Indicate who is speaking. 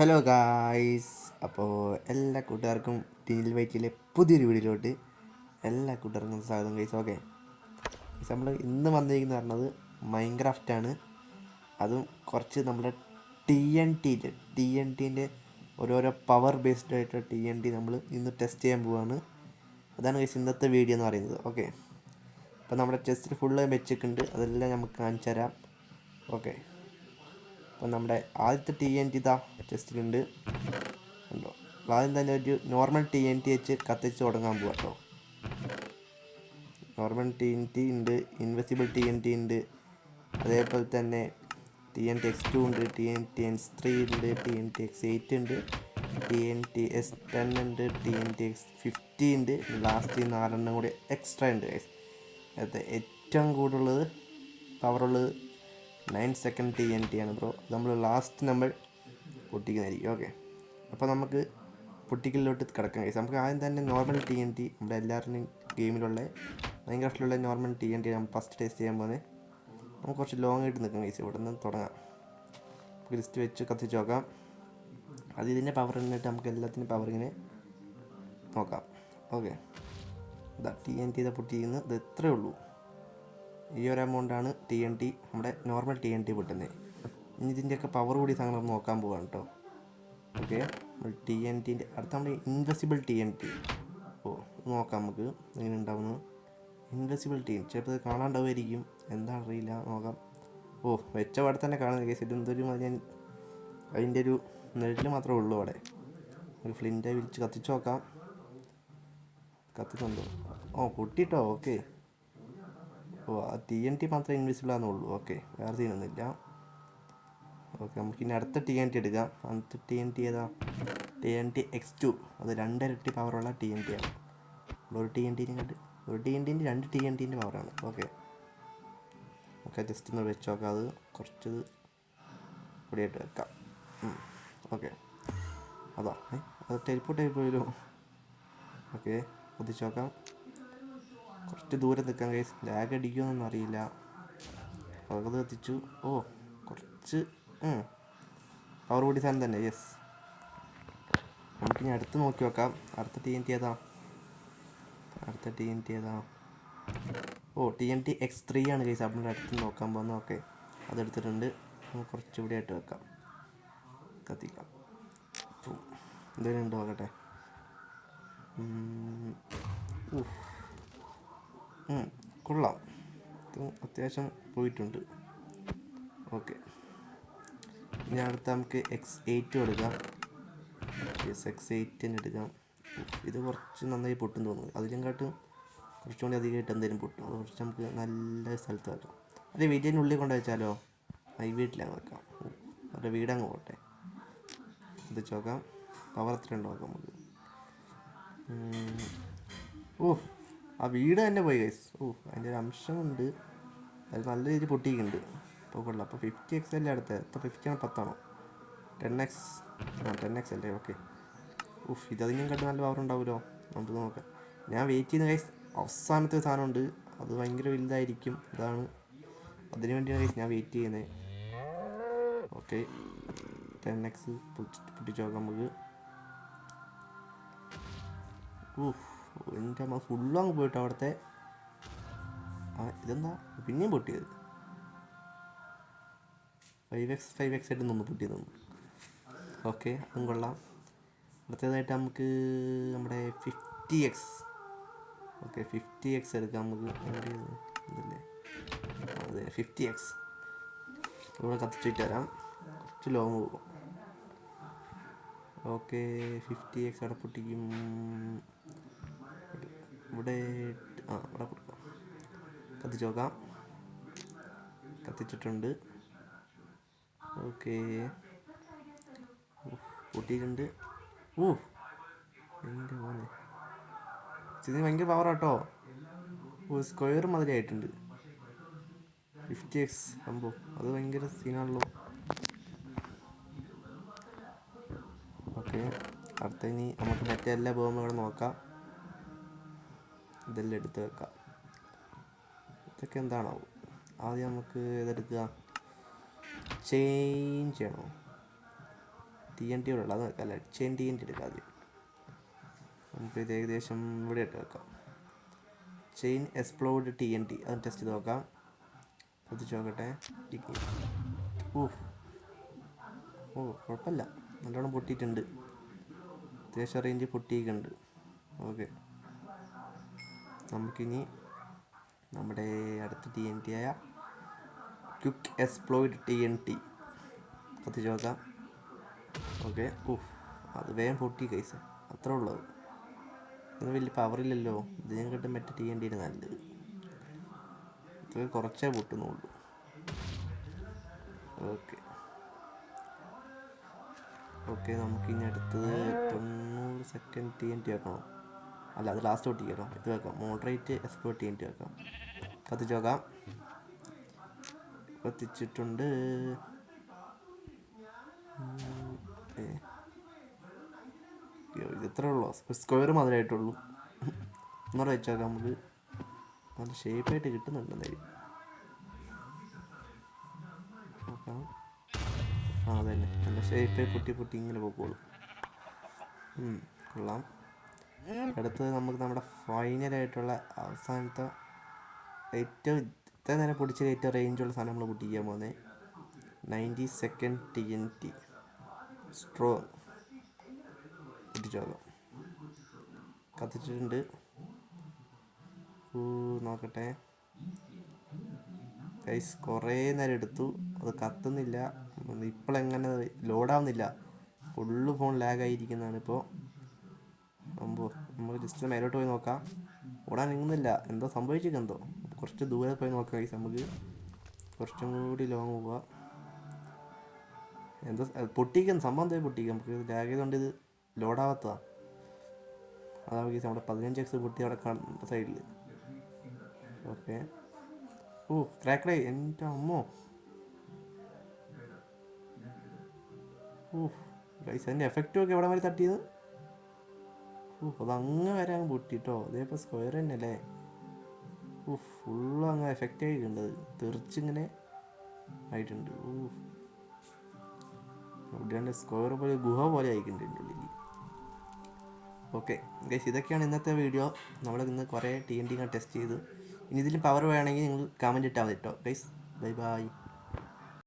Speaker 1: Hello guys. അപ്പോൾ എല്ലാ കൂട്ടുകാർക്കും ടീൽ വൈറ്റിലെ പുതിയൊരു വീഡിയോയിലോട്ട് എല്ലാ കൂട്ടുകാർക്കും സ്വാഗതം ഗൈസ്. ഓക്കെ ഗൈസ്, നമ്മൾ ഇന്ന് വന്നിരിക്കുന്നത് പറഞ്ഞത് മൈൻക്രാഫ്റ്റാണ്. അതും കുറച്ച് നമ്മുടെ ടി എൻ ടീൻ്റെ ഓരോരോ പവർ ബേസ്ഡ് ആയിട്ട് TNT നമ്മൾ ഇന്ന് ടെസ്റ്റ് ചെയ്യാൻ പോവുകയാണ്. അതാണ് ഗൈസ് ഇന്നത്തെ വീഡിയോ എന്ന് പറയുന്നത്. ഓക്കെ, അപ്പോൾ നമ്മുടെ ടെസ്റ്റിൽ ഫുള്ള് വെച്ചിട്ടുണ്ട്, അതെല്ലാം നമുക്ക് കാണിച്ചു തരാം. ഓക്കെ, അപ്പോൾ നമ്മുടെ ആദ്യത്തെ TNT ഇതാ ടെസ്റ്റിലുണ്ട് ഉണ്ടോ. അപ്പോൾ ആദ്യം തന്നെ ഒരു നോർമൽ TNT വെച്ച് കത്തിച്ച് തുടങ്ങാൻ പോകാം കേട്ടോ. നോർമൽ TNT ഉണ്ട്, ഇൻവെസിബിൾ TNT ഉണ്ട്, അതേപോലെ തന്നെ TNT-X2 ഉണ്ട്, TNT-X3 ഉണ്ട്, TNT-X8 ഉണ്ട്, TNT-S10 ഉണ്ട്, TNT-X50 ഉണ്ട്. ലാസ്റ്റ് 4 കൂടി എക്സ്ട്രാ ഉണ്ട് ഗൈസ്. അത് ഏറ്റവും കൂടുതലുള്ളത് പവറുള്ളത് 9 സെക്കൻഡ് TNT ആണ് ബ്രോ. നമ്മൾ ലാസ്റ്റ് നമ്മൾ പൊട്ടിക്കുന്നതായിരിക്കും. ഓക്കെ, അപ്പോൾ നമുക്ക് പൊട്ടിക്കലിലോട്ട് കിടക്കാം ഗൈസ്. നമുക്ക് ആദ്യം തന്നെ നോർമൽ TNT, നമ്മുടെ എല്ലാവരുടെയും ഗെയിമിലുള്ള മൈൻക്രാഫ്റ്റിലുള്ള നോർമൽ TNT നമ്മൾ ഫസ്റ്റ് ടേസ്റ്റ് ചെയ്യാൻ പോകുന്നത്. നമുക്ക് കുറച്ച് ലോങ് ആയിട്ട് നിൽക്കാം ഗൈസ്. ഇവിടെ നിന്ന് തുടങ്ങാം. ലിസ്റ്റ് വെച്ച് കത്തിച്ച് നോക്കാം. അത് ഇതിൻ്റെ പവർ എന്നിട്ട് നമുക്ക് എല്ലാത്തിനും പവർ ഇങ്ങനെ നോക്കാം. ഓക്കെ, ഇതാ TNT ഇതാ പൊട്ടിക്കുന്നത്. ഇത് ഇത്രയേ ഉള്ളൂ. ഈ ഒരു എമൗണ്ടാണ് TNT, നമ്മുടെ നോർമൽ TNT പൊട്ടുന്നത്. ഇനി ഇതിൻ്റെയൊക്കെ പവർ കൂടി സാധനം നോക്കാൻ പോവാണ് കേട്ടോ. ഓക്കെ, TNTൻ്റെ അടുത്ത നമ്മുടെ ഇൻവെസിബിൾ TNT. ഓ, നോക്കാം നമുക്ക് എങ്ങനെ ഉണ്ടാവുന്നത്. ഇൻവെസിബിൾ TNT ചിലപ്പോൾ ഇത് കാണാണ്ടാവുമായിരിക്കും, എന്താണെന്ന് അറിയില്ല, നോക്കാം. ഓ, വെച്ച പാടെ തന്നെ കാണുന്ന കേസ്. ഇതെന്തൊരു ഞാൻ അതിൻ്റെ ഒരു നെല്ല് മാത്രമേ ഉള്ളൂ അവിടെ. ഒരു ഫ്ലിൻറ്റ് വിളിച്ച് കത്തിച്ച് നോക്കാം. കത്തുന്നുണ്ടോ? ഓ, പൊട്ടിട്ടോ. ഓക്കെ, ഓ, ആ TNT മാത്രമേ ഇൻവിസിബിൾ ആണെന്നുള്ളൂ. ഓക്കെ, വേറെ സീനൊന്നുമില്ല. ഓക്കെ, നമുക്കിനി അടുത്ത TNT എടുക്കാം. അടുത്ത TNT ഏതാ? TNT-X2. അത് 2 ഇരട്ടി പവറുള്ള TNT ആണ്. ഒരു TNTൻ്റെ 2 TNTൻ്റെ പവറാണ്. ഓക്കെ, ജസ്റ്റ് ഒന്ന് വെച്ച് നോക്കാം. അത് കുറച്ച് ഇവിടെയായിട്ട് വെക്കാം. ഓക്കെ, അതാ അത് ടെലിപ്പോർട്ട് ആയി പോയല്ലോ. ഓക്കെ, പൊതിച്ച് നോക്കാം. കുറച്ച് ദൂരം നിൽക്കാം ഗൈസ്. ലാഗ് അടിക്കുമെന്നൊന്നും അറിയില്ല. പകത് കത്തിച്ചു. ഓ, കുറച്ച് പവർ കൂടി സാധനം തന്നെ. യെസ്, നമുക്കിനി അടുത്ത് നോക്കി നോക്കാം. അടുത്ത TNT ഏതാ? ഓ, TNT-X3 ആണ് ഗൈസ് നമ്മുടെ അടുത്ത് നോക്കാൻ പോകുന്നത്. ഓക്കെ, അതെടുത്തിട്ടുണ്ട്. നമുക്ക് കുറച്ചുകൂടി ആയിട്ട് വെക്കാം, കത്തിക്കാം. എന്തെങ്കിലും ഉണ്ടോ നോക്കട്ടെ. കൊള്ളാം, അത്യാവശ്യം പോയിട്ടുണ്ട്. ഓക്കെ, ഇനി അടുത്ത നമുക്ക് X8 എടുക്കാം. X8 എടുക്കാം. ഇത് കുറച്ച് നന്നായി പൊട്ടും തോന്നുന്നു. അതിലും കാട്ടും കുറച്ചുകൂടി അധികമായിട്ട് എന്തെങ്കിലും പൊട്ടും. അത് കുറച്ച് നമുക്ക് നല്ല സ്ഥലത്ത് വെക്കാം. അത് വീട്ടിനുള്ളിൽ കൊണ്ട് വെച്ചാലോ? ഈ വീട്ടിലങ്ങ് വെക്കാം. അവരുടെ വീടങ്ങ് പോട്ടെ. ഇത് നോക്കാം പവർ എത്ര ഉണ്ടോ നോക്കാം നമുക്ക്. ഓ, ആ വീട് തന്നെ പോയി ഗൈസ്. ഓ, അതിൻ്റെ ഒരു അംശമുണ്ട്. അത് നല്ല രീതിയിൽ പൊട്ടിക്കുന്നുണ്ട്. അപ്പോൾ കൊള്ളാം. അപ്പോൾ 50x അല്ലേ അടുത്തത്? അപ്പോൾ 50 ആണോ 10 ആണോ? 10x. 10x അല്ലേ? ഓക്കെ. ഇതതിനും കണ്ട് നല്ല പവർ ഉണ്ടാവുമല്ലോ. നമുക്ക് നോക്കാം. ഞാൻ വെയിറ്റ് ചെയ്യുന്ന ഗൈസ് അവസാനത്തെ സാധനമുണ്ട്. അത് ഭയങ്കര വലുതായിരിക്കും. ഇതാണ്, അതിനു വേണ്ടിയാണ് ഗൈസ് ഞാൻ വെയിറ്റ് ചെയ്യുന്നത്. ഓക്കെ, 10x പൊട്ടിച്ച് നോക്കാം നമുക്ക്. എൻ്റെ അമ്മ ഫുള്ളും അങ്ങ് പോയിട്ടോ അവിടുത്തെ. ഇതെന്താ പിന്നെയും പൊട്ടിയത്? 5x ആയിട്ട് നിന്ന് പൊട്ടിയത്. ഓക്കെ, അതും കൊള്ളാം. അടുത്തതായിട്ട് നമുക്ക് നമ്മുടെ 50x. ഓക്കെ, 50x എടുക്കാം നമുക്ക്. ഇതല്ലേ? അതെ, 50x ഇവിടെ കത്തിച്ചിട്ട് തരാം. കുറച്ച് ലോങ് പോകും. ഓക്കെ, 50x അവിടെ പൊട്ടിക്കും. ഇവിടെ ഇവിടെ കൊടുക്കാം. കത്തിച്ച് നോക്കാം. കത്തിച്ചിട്ടുണ്ട്. ഓക്കെ, പൊട്ടിയിട്ടുണ്ട്. എൻ്റെ മോനെ, ഇതിന് ഭയങ്കര പവറാട്ടോ. സ്ക്വയർ മാതിരി ആയിട്ടുണ്ട് 50x സംഭവം. അത് ഭയങ്കര സീനാണല്ലോ. ഓക്കെ, അടുത്ത ഇനി നമുക്ക് മറ്റേ എല്ലാ പോകുമ്പോൾ ഇവിടെ നോക്കാം. ഇതെല്ലാം എടുത്ത് വെക്കാം. ഇതൊക്കെ എന്താണോ? ആദ്യം നമുക്ക് ഇതെടുക്കുക. ചേഞ്ച് ചെയ്യണോ? TNT ഉള്ള അത് വെക്കാം. ലഡ് ചെയിൻ TNT എടുക്കാം ആദ്യം. നമുക്കിത് ഏകദേശം ഇവിടെ ഇട്ട് വെക്കാം. ചെയിൻ എക്സ്പ്ലോർഡ് TNT അത് ടെസ്റ്റ് ചെയ്ത് നോക്കാം. പൊതിച്ച് നോക്കട്ടെ. ഓ കുഴപ്പമില്ല, നല്ലോണം പൊട്ടിയിട്ടുണ്ട്. അത്യാവശ്യം റേഞ്ച് പൊട്ടിയിട്ടുണ്ട്. ഓക്കെ, നമുക്കിനി നമ്മുടെ അടുത്ത TNT ആയ ക്വിക്ക് എക്സ്പ്ലോയിഡ് TNT കത്തിച്ച് നോക്കാം. ഓക്കെ, അത് വേഗം പൊട്ടി കൈസ്, അത്രേ ഉള്ളത്. ഇത് വലിയ പവറില്ലല്ലോ, ഇതിനും കിട്ടും മറ്റേ TNT നല്ലത്. ഇത് കുറച്ചേ പൊട്ടുന്നുള്ളൂ. ഓക്കെ, നമുക്കിനി അടുത്തത് 90 സെക്കൻഡ് TNT വെക്കണം. അല്ല, അത് ലാസ്റ്റ് പൊട്ടിക്കാം. ഇത് വെക്കാം, മോഡറേറ്റ് എക്സ്പ്ലോർഡ് TNT വെക്കാം. കത്തിച്ച് നോക്കാം. കത്തിച്ചിട്ടുണ്ട്. ഇത് ഇത്രേ ഉള്ളൂ, സ്ക്വയർ മാത്രമായിട്ടുള്ളൂ. ഒന്നുകൂടെ വെച്ച് നോക്കാം. നമുക്ക് നല്ല ഷേപ്പായിട്ട് കിട്ടുന്നുണ്ട് എന്തായാലും. നോക്കാം. അതന്നെ, നല്ല ഷേപ്പായി പൊട്ടി ഇങ്ങനെ പോക്കോളൂ. കൊള്ളാം. അടുത്തത് നമുക്ക് നമ്മുടെ ഫൈനലായിട്ടുള്ള അവസാനത്തെ ഏറ്റവും ഇത്ര നേരം പൊടിച്ച ഏറ്റവും റേഞ്ചുള്ള സാധനം നമ്മൾ പൊട്ടിക്കാൻ പോകുന്നത് 90 സെക്കൻഡ് TNT സ്ട്രോ. പൊട്ടിച്ചു നോക്കാം. കത്തിച്ചിട്ടുണ്ട്. നോക്കട്ടെ ഗൈസ്, കുറേ നേരം എടുത്തു, അത് കത്തുന്നില്ല. ഇപ്പോഴെങ്ങനെ ലോഡാവുന്നില്ല, ഫുള്ള് ഫോൺ ലാഗായിരിക്കുന്നതാണ് ഇപ്പോൾ. നമുക്ക് ജസ്റ്റ് മേലോട്ട് പോയി നോക്കാം. ഓടാൻ നീങ്ങുന്നില്ല, എന്തോ സംഭവിച്ചിട്ടെന്തോ. കുറച്ച് ദൂരെ പോയി നോക്കാം ഗൈസ്. നമുക്ക് കുറച്ചും കൂടി ലോങ് പോവാം. എന്തോ പൊട്ടിക്കുന്നു, സംഭവം എന്താ പൊട്ടിക്കുക. നമുക്ക് ലാഗ് ചെയ്തുകൊണ്ട് ഇത് ലോഡാവാത്തതാണ്. അതാണ് ഗൈസ് നമ്മുടെ 15x പൊട്ടി അവിടെ കാണുന്ന സൈഡിൽ. ഓക്കെ, ക്രാക്കഡായി എൻ്റെ അമ്മോ. ഗൈസ്, അതിൻ്റെ എഫക്റ്റും ഒക്കെ എവിടെ വരെ തട്ടിയത്. അതങ്ങ് വരാൻ പൊട്ടിട്ടോ. അതേപ്പോൾ സ്ക്വയർ തന്നെ അല്ലേ. ഫുള്ള് അങ്ങ് എഫക്റ്റ് ആയിട്ടുണ്ട്, തെറിച്ചിങ്ങനെ ആയിട്ടുണ്ട്. ഇവിടെയാണ് സ്ക്വയർ പോലെ ഗുഹ പോലെ ആയിട്ടുണ്ട് എൻ്റെ ഉള്ളിൽ. ഓക്കെ ഗൈസ്, ഇതൊക്കെയാണ് ഇന്നത്തെ വീഡിയോ. നമ്മൾ ഇന്ന് കുറേ TNT ടെസ്റ്റ് ചെയ്തു. ഇനി ഇതിൽ പവർ വേണമെങ്കിൽ നിങ്ങൾ കമൻറ്റ് ഇട്ടാൽ മതി കേട്ടോ ഗൈസ്. Bye bye.